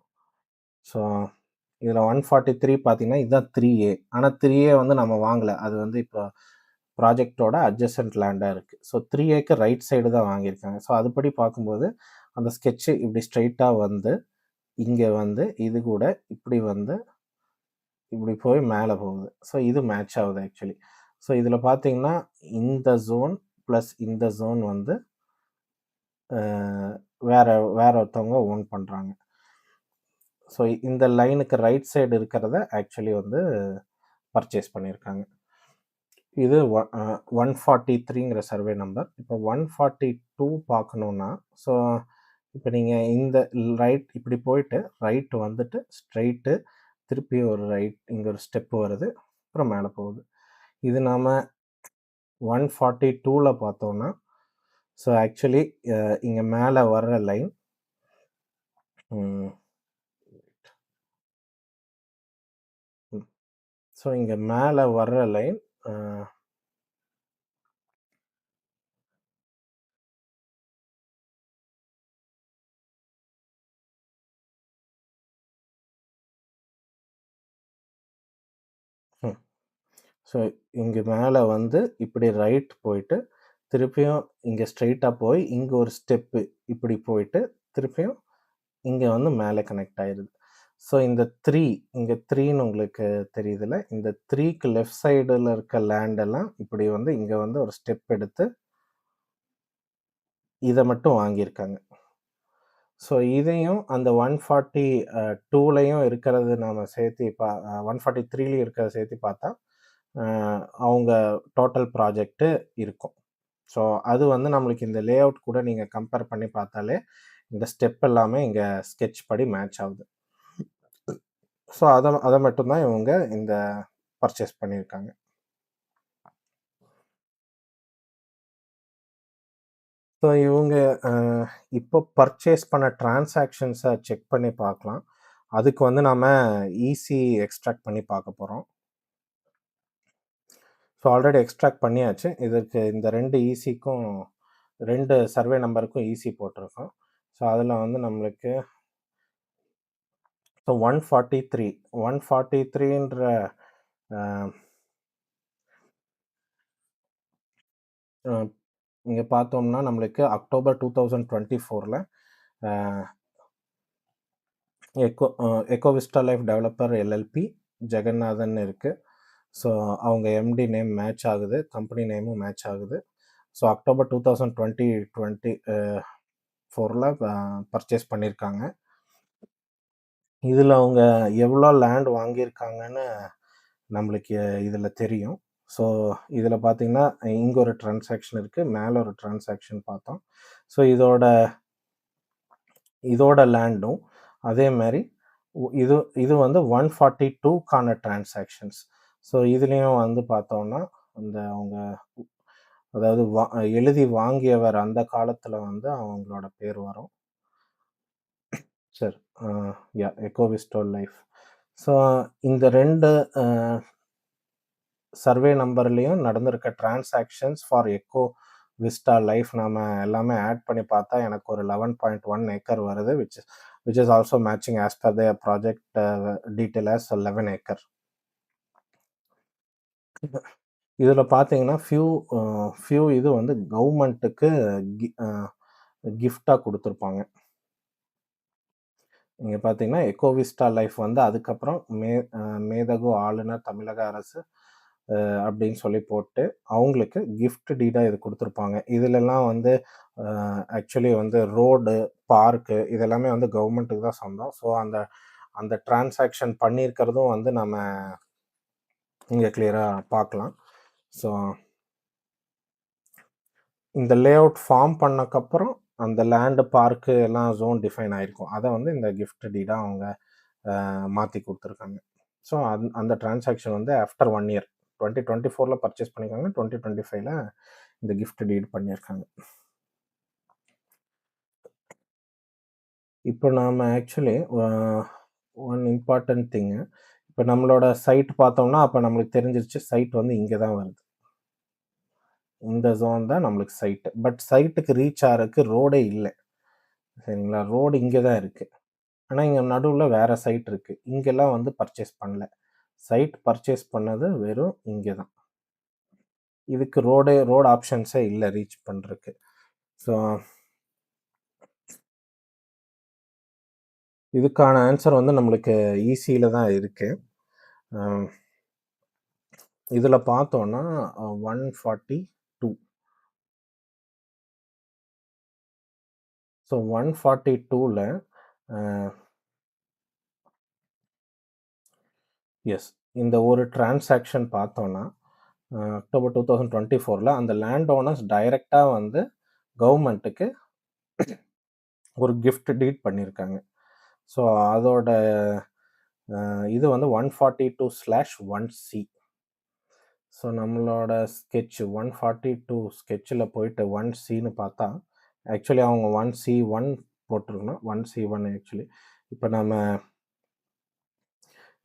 ஸோ இதில் 143 பார்த்தீங்கன்னா இதுதான் 3A. ஆனால் 3A வந்து நம்ம வாங்கலை. அது வந்து இப்போ ப்ராஜெக்டோட அட்ஜசன்ட் லேண்டாக இருக்குது. ஸோ 3Aக்கு ரைட் சைடு தான் வாங்கியிருக்காங்க. ஸோ அதுபடி பார்க்கும்போது அந்த ஸ்கெட்சு இப்படி ஸ்ட்ரைட்டாக வந்து இங்கே வந்து இது கூட இப்படி வந்து இப்படி போய் மேலே போகுது. ஸோ இது மேட்ச் ஆகுது ஆக்சுவலி. ஸோ இதில் பார்த்தீங்கன்னா இந்த ஜோன் ப்ளஸ் இந்த ஜோன் வந்து வேற வேற ஒருத்தவங்க ஓன் பண்ணுறாங்க. ஸோ இந்த லைனுக்கு ரைட் சைடு இருக்கிறத ஆக்சுவலி வந்து பர்ச்சேஸ் பண்ணியிருக்காங்க. இது 143ங்கிற சர்வே நம்பர். இப்போ 142 பார்க்கணுன்னா, ஸோ இப்போ நீங்கள் இந்த ரைட் இப்படி போயிட்டு ரைட் வந்துட்டு ஸ்ட்ரைட்டு திருப்பி ஒரு ரைட் இங்கே ஒரு ஸ்டெப்பு வருது, அப்புறம் மேலே போகுது. இது நாம் 142ல் பார்த்தோன்னா, ஸோ ஆக்சுவலி இங்கே மேலே வர்ற லைன் ஸோ இங்கே மேலே வர்ற லைன் ஸோ இங்கே மேலே வந்து இப்படி ரைட் போயிட்டு திருப்பியும் இங்கே ஸ்ட்ரைட்டாக போய் இங்கே ஒரு ஸ்டெப்பு இப்படி போயிட்டு திருப்பியும் இங்கே வந்து மேலே கனெக்ட் ஆயிடுது. ஸோ இந்த 3 இங்கே 3ன்னு உங்களுக்கு தெரியுதுல்ல, இந்த 3க்கு லெஃப்ட் சைடில் இருக்க லேண்டெல்லாம் இப்படி வந்து இங்கே வந்து ஒரு ஸ்டெப் எடுத்து இதை மட்டும் வாங்கியிருக்காங்க. ஸோ இதையும் அந்த 142லையும் இருக்கிறது நாம் சேர்த்து 143லையும் இருக்கிறத சேர்த்து பார்த்தா அவங்க டோட்டல் ப்ராஜெக்ட்டு இருக்கும். ஸோ அது வந்து நம்மளுக்கு இந்த லே அவுட் கூட நீங்கள் கம்பேர் பண்ணி பார்த்தாலே இந்த ஸ்டெப் எல்லாமே இங்கே ஸ்கெட்ச் படி மேட்ச் ஆகுது. ஸோ அதை மட்டும்தான் இவங்க இந்த பர்ச்சேஸ் பண்ணியிருக்காங்க. ஸோ இவங்க இப்போ பர்ச்சேஸ் பண்ண டிரான்சாக்ஷன்ஸை செக் பண்ணி பார்க்கலாம். அதுக்கு வந்து நாம் ஈசி எக்ஸ்ட்ராக்ட் பண்ணி பார்க்க போகிறோம். ஸோ ஆல்ரெடி எக்ஸ்ட்ராக்ட் பண்ணியாச்சு. இதற்கு இந்த 2 ஈசிக்கும் 2 சர்வே நம்பருக்கும் ஈசி போட்டிருக்கோம். ஸோ அதில் வந்து நம்மளுக்கு ஸோ 143ன்ற இங்கே பார்த்தோம்னா நம்மளுக்கு அக்டோபர் 2024ல் Ecovista life developer LLP Jagannathan இருக்குது. ஸோ அவங்க எம்டி நேம் மேட்ச் ஆகுது, கம்பெனி நேமும் மேட்ச் ஆகுது. ஸோ அக்டோபர் 2024ல் பர்ச்சேஸ் பண்ணியிருக்காங்க. இதில் அவங்க எவ்வளோ லேண்ட் வாங்கியிருக்காங்கன்னு நம்மளுக்கு இதில் தெரியும். ஸோ இதில் பார்த்தீங்கன்னா இங்கே ஒரு டிரான்சாக்ஷன் இருக்குது, மேலே ஒரு டிரான்சாக்ஷன் பார்த்தோம். ஸோ இதோட லேண்டும் அதே மாதிரி இது வந்து 142க்கான டிரான்சாக்ஷன்ஸ். ஸோ இதுலேயும் வந்து பார்த்தோம்னா அந்த அவங்க அதாவது எழுதி வாங்கியவர் அந்த காலத்தில் வந்து அவங்களோட பேர் வரும். சரி, எக்கோவிஸ்டா லைஃப். ஸோ இந்த 2 சர்வே நம்பர்லேயும் நடந்திருக்க transactions for echo vista life நாம் எல்லாமே ஆட் பண்ணி பார்த்தா எனக்கு ஒரு 11.1 ஏக்கர் வருது, which is also matching as per the project detail as 11 acre. இதில் பார்த்தீங்கன்னா ஃபியூ இது வந்து கவர்மெண்ட்டுக்கு கிஃப்டாக கொடுத்துருப்பாங்க. இங்கே பார்த்தீங்கன்னா எக்கோவிஸ்டா லைஃப் வந்து அதுக்கப்புறம் மேதகு ஆளுநர் தமிழக அரசு அப்படின்னு சொல்லி போட்டு அவங்களுக்கு கிஃப்ட் டீடாக இது கொடுத்துருப்பாங்க. இதிலெல்லாம் வந்து ஆக்சுவலி வந்து ரோடு, பார்க்கு இதெல்லாமே வந்து கவர்மெண்ட்டுக்கு தான் சொந்தம். ஸோ அந்த டிரான்சாக்ஷன் பண்ணியிருக்கிறதும் வந்து நம்ம இங்கே கிளியராக பார்க்கலாம். ஸோ இந்த லே அவுட் ஃபார்ம் பண்ணக்கப்புறம் அந்த லேண்டு, பார்க்கு எல்லாம் ஜோன் டிஃபைன் ஆகிருக்கும். அதை வந்து இந்த கிஃப்ட் டீடாக அவங்க மாற்றி கொடுத்துருக்காங்க. ஸோ அந்த டிரான்சாக்ஷன் வந்து ஆஃப்டர் 1 இயர் 2024ல பர்ச்சேஸ் பண்ணியிருக்காங்க. 2025ல இந்த கிஃப்ட் டீட் பண்ணியிருக்காங்க. இப்போ நாம ஆக்சுவலி ஒன் இம்பார்ட்டன்ட் திங்கு, இப்போ நம்மளோட சைட் பார்த்தோம்னா, அப்போ நம்மளுக்கு தெரிஞ்சிருச்சு சைட் வந்து இங்கே தான் வருது. இந்த ஜோன் தான் நம்மளுக்கு சைட்டு. பட் சைட்டுக்கு ரீச் ஆகிறதுக்கு ரோடே இல்ல. சரிங்களா? ரோடு இங்கே தான் இருக்கு. ஆனா, இங்க நடுவுல வேற சைட் இருக்கு. இங்கெல்லாம் வந்து பர்ச்சேஸ் பண்ணல. சைட் பர்ச்சேஸ் பண்ணது வெறும் இங்க தான். இதுக்கு ரோடு ஆப்ஷன்ஸே இல்ல ரீச் பண்றதுக்கு. ஸோ இதுக்கான ஆன்சர் வந்து நம்மளுக்கு ஈஸியில தான் இருக்கு. அ இதுல பார்த்தோம்னா 142. ஸோ 142ல அ எஸ். இந்த ஒரு டிரான்சாக்ஷன் பார்த்தோம்னா, அக்டோபர் 2024ல அந்த லேண்ட் ஓனர்ஸ் டைரக்ட்டா வந்து கவர்மெண்ட்டுக்கு ஒரு கிஃப்ட் டீட் பண்ணியிருக்காங்க. ஸோ அதோட இது வந்து 142/1C. ஸோ நம்மளோட ஸ்கெட்ச் 142 ஸ்கெட்சில் போயிட்டு 1Cன்னு பார்த்தா, ஆக்சுவலி அவங்க 1C1 போட்டிருக்கணும். 1C1 actually. இப்போ நம்ம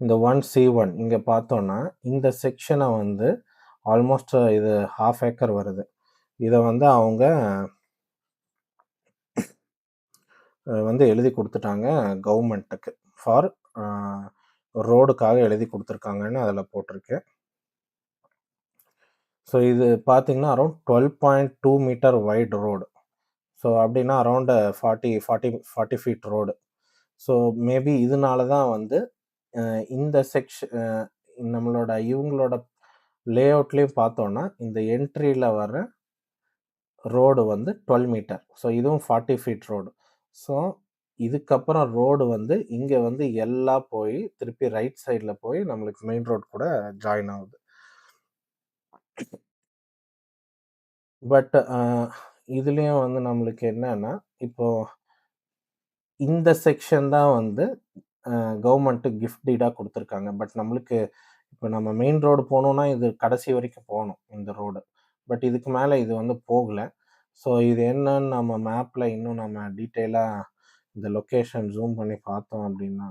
இந்த 1C1 இங்கே பார்த்தோன்னா, இந்த செக்ஷனை வந்து ஆல்மோஸ்ட் இது 1/2 ஏக்கர் வருது. இதை வந்து அவங்க வந்து எழுதி கொடுத்துட்டாங்க கவர்மெண்ட்டுக்கு ஃபார் ரோடுக்காக எழுதி கொடுத்துருக்காங்கன்னு அதில் போட்டிருக்கு. ஸோ இது பார்த்தீங்கன்னா around 12.2 metre wide road. So அப்படின்னா around 40 feet road. So maybe இதனால தான் வந்து இந்த நம்மளோட இவங்களோட லேஅவுட்லேயும் பார்த்தோன்னா, இந்த என்ட்ரியில் வர ரோடு வந்து 12 மீட்டர். ஸோ இதுவும் 40 ஃபீட் ரோடு. ஸோ இதுக்கப்புறம் ரோடு வந்து இங்கே வந்து எல்லாம் போய் திருப்பி ரைட் சைடில் போய் நம்மளுக்கு மெயின் ரோடு கூட ஜாயின் ஆகுது. பட் இதுலேயும் வந்து நம்மளுக்கு என்னன்னா, இப்போ இந்த செக்ஷன் தான் வந்து கவர்மெண்ட்டு கிஃப்ட் டீடாக கொடுத்துருக்காங்க. பட் நம்மளுக்கு இப்போ நம்ம மெயின் ரோடு போகணுன்னா, இது கடைசி வரைக்கும் போகணும் இந்த ரோடு. பட் இதுக்கு மேலே இது வந்து போகல. ஸோ இது என்னன்னு நம்ம மேப்பில் இன்னும் நம்ம டீட்டெயிலாக இந்த லொக்கேஷன் ஜூம் பண்ணி பார்த்தோம் அப்படின்னா,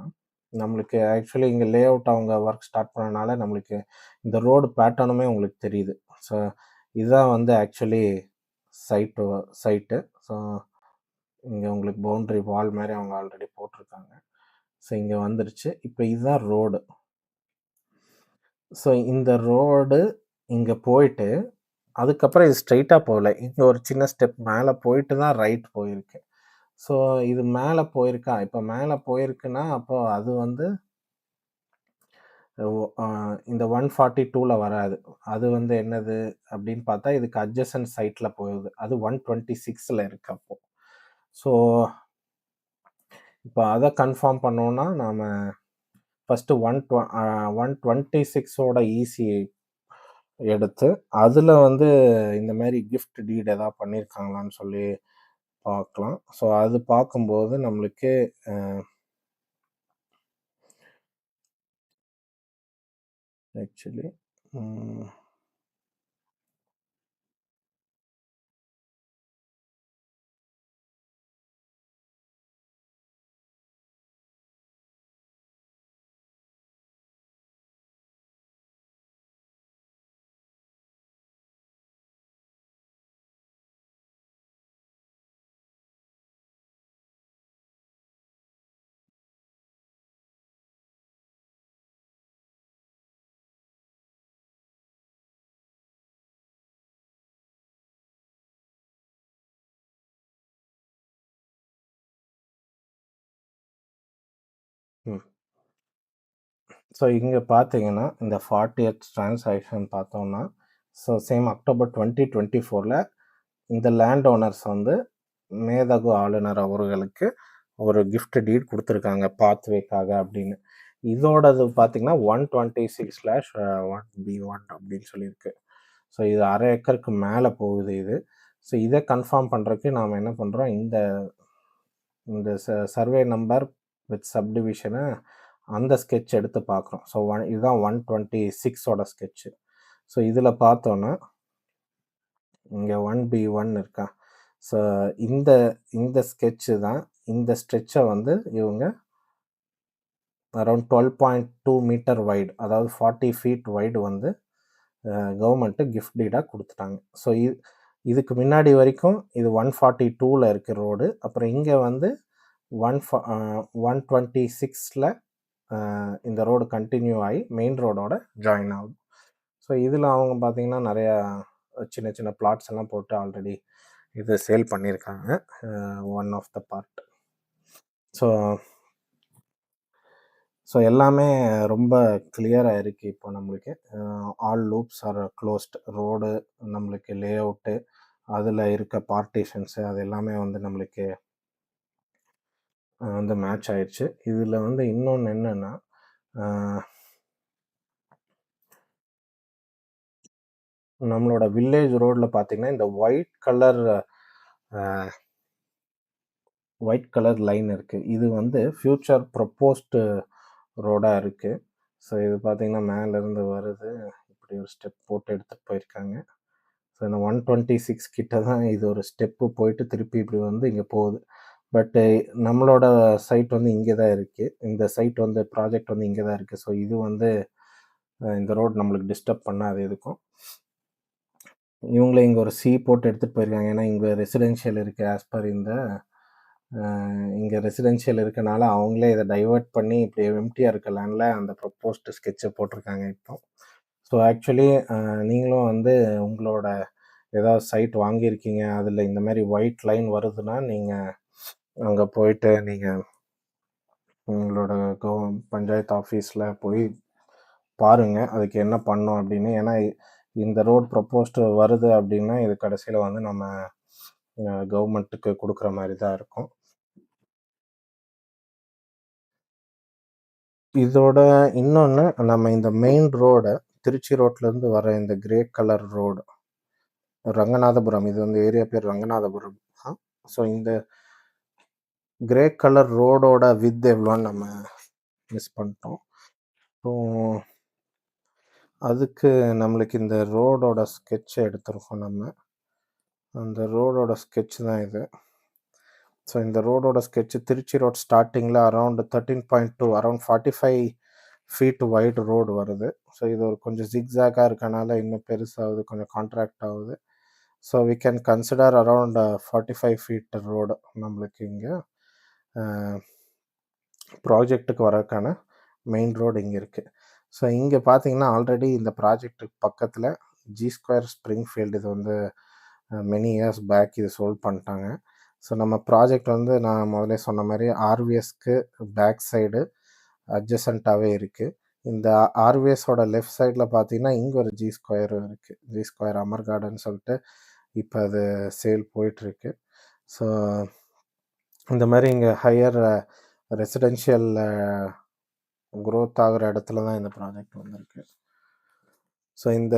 நம்மளுக்கு ஆக்சுவலி இங்கே லேஅவுட் அவங்க ஒர்க் ஸ்டார்ட் பண்ணனால நம்மளுக்கு இந்த ரோடு பேட்டர்னுமே உங்களுக்கு தெரியுது. ஸோ இதுதான் வந்து ஆக்சுவலி சைட்டு. ஸோ இங்கே உங்களுக்கு பவுண்ட்ரி வால் மாதிரி அவங்க ஆல்ரெடி போட்டிருக்காங்க. ஸோ இங்கே வந்துருச்சு. இப்போ இதுதான் ரோடு. ஸோ இந்த ரோடு இங்கே போயிட்டு, அதுக்கப்புறம் இது ஸ்ட்ரெயிட்டாக போகல. இங்கே ஒரு சின்ன ஸ்டெப் மேலே போயிட்டு தான் ரைட் போயிருக்கு. ஸோ இது மேலே போயிருக்கா? இப்போ மேலே போயிருக்குன்னா, அப்போ அது வந்து இந்த 142ல வராது. அது வந்து என்னது அப்படின்னு பார்த்தா, இதுக்கு அட்ஜசன்ட் சைட்ல போகுது. அது 126ல இருக்கு அப்போ. ஸோ இப்போ அதை கன்ஃபார்ம் பண்ணோம்னா, நாம ஃபஸ்ட்டு 126ஓட ஈசி எடுத்து, அதில் வந்து இந்த மாதிரி கிஃப்ட் டீட் எதாவது பண்ணியிருக்காங்களான்னு சொல்லி பார்க்கலாம். ஸோ அது பார்க்கும்போது நம்மளுக்கு ஆக்சுவலி ஸோ இங்கே பார்த்தீங்கன்னா, இந்த 40th டிரான்சாக்ஷன் பார்த்தோம்னா, ஸோ சேம் அக்டோபர் 2024ல் இந்த லேண்ட் ஓனர்ஸ் வந்து மேதகு ஆளுநர் அவர்களுக்கு ஒரு கிஃப்ட் டீட் கொடுத்துருக்காங்க பாத்வேக்காக அப்படின்னு. இதோடது பார்த்தீங்கன்னா 126/1B1 அப்படின்னு சொல்லியிருக்கு. ஸோ இது 1/2 ஏக்கருக்கு மேலே போகுது இது. ஸோ இதை கன்ஃபார்ம் பண்ணுறதுக்கு நாம் என்ன பண்ணுறோம், இந்த இந்த சர்வே நம்பர் வித் சப்டிவிஷனை அந்த ஸ்கெட்ச் எடுத்து பார்க்குறோம். ஸோ இதுதான் 126ஓட ஸ்கெட்சு. ஸோ இதில் பார்த்தோன்னா இங்கே 1B1 இருக்கா. ஸோ இந்த இந்த ஸ்கெட்சு தான் இந்த ஸ்ட்ரெச்சை வந்து இவங்க அரௌண்ட் 12.2 மீட்டர் வைடு, அதாவது 40 ஃபீட் வைடு வந்து கவர்மெண்ட்டு கிஃப்ட் டீடாக கொடுத்துட்டாங்க. ஸோ இதுக்கு முன்னாடி வரைக்கும் இது 142ல் இருக்க ரோடு. அப்புறம் இங்கே வந்து 126ல் இந்த ரோடு கண்டினியூ ஆகி மெயின் ரோடோட ஜாயின் ஆகுது. ஸோ இதில் அவங்க பார்த்தீங்கன்னா நிறையா சின்ன சின்ன பிளாட்ஸ் எல்லாம் போட்டு ஆல்ரெடி இது சேல் பண்ணியிருக்காங்க, one of the part. So எல்லாமே ரொம்ப கிளியராக இருக்குது இப்போ நம்மளுக்கு. All loops are closed, road நம்மளுக்கு லே அவுட்டு, அதில் இருக்க பார்ட்டிஷன்ஸு அது எல்லாமே வந்து நம்மளுக்கு வந்து மேட்ச் ஆயிடுச்சு. இதில் வந்து இன்னொன்று என்னென்னா, நம்மளோட வில்லேஜ் ரோடில் பார்த்திங்கன்னா இந்த ஒயிட் கலர் லைன் இருக்குது. இது வந்து ஃப்யூச்சர் ப்ரொப்போஸ்டு ரோடாக இருக்குது. ஸோ இது பார்த்திங்கன்னா மேலேருந்து வருது, இப்படி ஒரு ஸ்டெப் போட்டு எடுத்துகிட்டு போயிருக்காங்க. ஸோ இந்த 126 கிட்ட தான் இது ஒரு ஸ்டெப்பு போயிட்டு திருப்பி இப்படி வந்து இங்கே போகுது. பட்டு நம்மளோட சைட் வந்து இங்கே தான் இருக்குது. இந்த சைட் வந்து ப்ராஜெக்ட் வந்து இங்கே தான் இருக்குது. ஸோ இது வந்து இந்த ரோடு நம்மளுக்கு டிஸ்டர்ப் பண்ணாது எதுக்கும். இவங்களே இங்கே ஒரு சி போட்டு எடுத்துகிட்டு போயிருக்காங்க. ஏன்னா இங்கே ரெசிடென்ஷியல் இருக்குது. ஆஸ் பர் இங்கே ரெசிடென்ஷியல் இருக்கனால அவங்களே இதை டைவர்ட் பண்ணி இப்படி எம்டியாக இருக்க லேண்டில் அந்த ப்ரொப்போஸ்டு ஸ்கெட்சை போட்டிருக்காங்க இப்போ. ஸோ ஆக்சுவலி நீங்களும் வந்து உங்களோட ஏதாவது சைட் வாங்கியிருக்கீங்க, அதில் இந்த மாதிரி ஒயிட் லைன் வருதுன்னா நீங்கள் அங்கே போயிட்டு நீங்கள் உங்களோட பஞ்சாயத்து ஆஃபீஸில் போய் பாருங்கள் அதுக்கு என்ன பண்ணோம் அப்படின்னு. ஏன்னா இந்த ரோட் ப்ரொப்போஸ்டு வருது அப்படின்னா இது கடைசியில் வந்து நம்ம கவர்மெண்ட்டுக்கு கொடுக்குற மாதிரி தான் இருக்கும். இதோட இன்னொன்று, நம்ம இந்த மெயின் ரோடை திருச்சி ரோட்லேருந்து வர இந்த கிரே கலர் ரோடு ரங்கநாதபுரம், இது வந்து ஏரியா பேர் ரங்கநாதபுரம். ஸோ இந்த கிரே கலர் ரோடோட வித் எவ்வளோன்னு நம்ம மிஸ் பண்ணிட்டோம். ஸோ அதுக்கு நம்மளுக்கு இந்த ரோடோட ஸ்கெட்சை எடுத்துருக்கோம் நம்ம. அந்த ரோடோட ஸ்கெட்ச் தான் இது. ஸோ இந்த ரோடோட ஸ்கெட்சு திருச்சி ரோட் ஸ்டார்டிங்கில் around 13.2, around 45 feet wide road வருது. ஸோ இது ஒரு கொஞ்சம் ஜிக்ஸாக்காக இருக்கனால இன்னும் பெருசாகுது, கொஞ்சம் கான்ட்ராக்ட் ஆகுது. So we can consider around 45 feet road நம்மளுக்கு இங்கே ப்ராஜெக்ட்டுக்கு வரதுக்கான மெயின் ரோடு இங்கே இருக்குது. ஸோ இங்கே பார்த்தீங்கன்னா ஆல்ரெடி இந்த ப்ராஜெக்ட்டுக்கு பக்கத்தில் G2 ஸ்ப்ரிங்ஃபீல்டு, இது வந்து மெனி இயர்ஸ் பேக் இது சோல்வ் பண்ணிட்டாங்க. ஸோ நம்ம ப்ராஜெக்ட் வந்து நான் முதலே சொன்ன மாதிரி ஆர்விஎஸ்க்கு பேக் சைடு அட்ஜசண்ட்டாகவே இருக்குது. இந்த ஆர்விஎஸோட லெஃப்ட் சைடில் பார்த்தீங்கன்னா இங்கே ஒரு G2 இருக்குது, G2 அமர் கார்டன் சொல்லிட்டு. இப்போ அது சேல் போயிட்டுருக்கு. ஸோ இந்த மாதிரி இங்கே ஹையர் ரெசிடென்ஷியல் க்ரோத் ஆகிற இடத்துல தான் இந்த ப்ராஜெக்ட் வந்திருக்கு. ஸோ இந்த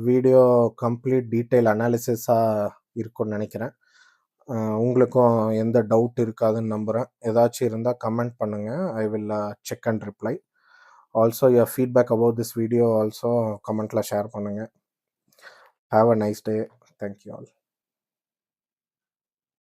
வீடியோ கம்ப்ளீட் டீட்டெயில் அனாலிசிஸாக இருக்கும்னு நினைக்கிறேன். உங்களுக்கும் எந்த டவுட் இருக்காதுன்னு நம்புகிறேன். ஏதாச்சும் இருந்தால் கமெண்ட் பண்ணுங்கள், I will check and reply. Also your feedback about this video also கமெண்ட்டில் ஷேர் பண்ணுங்கள். Have a nice day. Thank you all.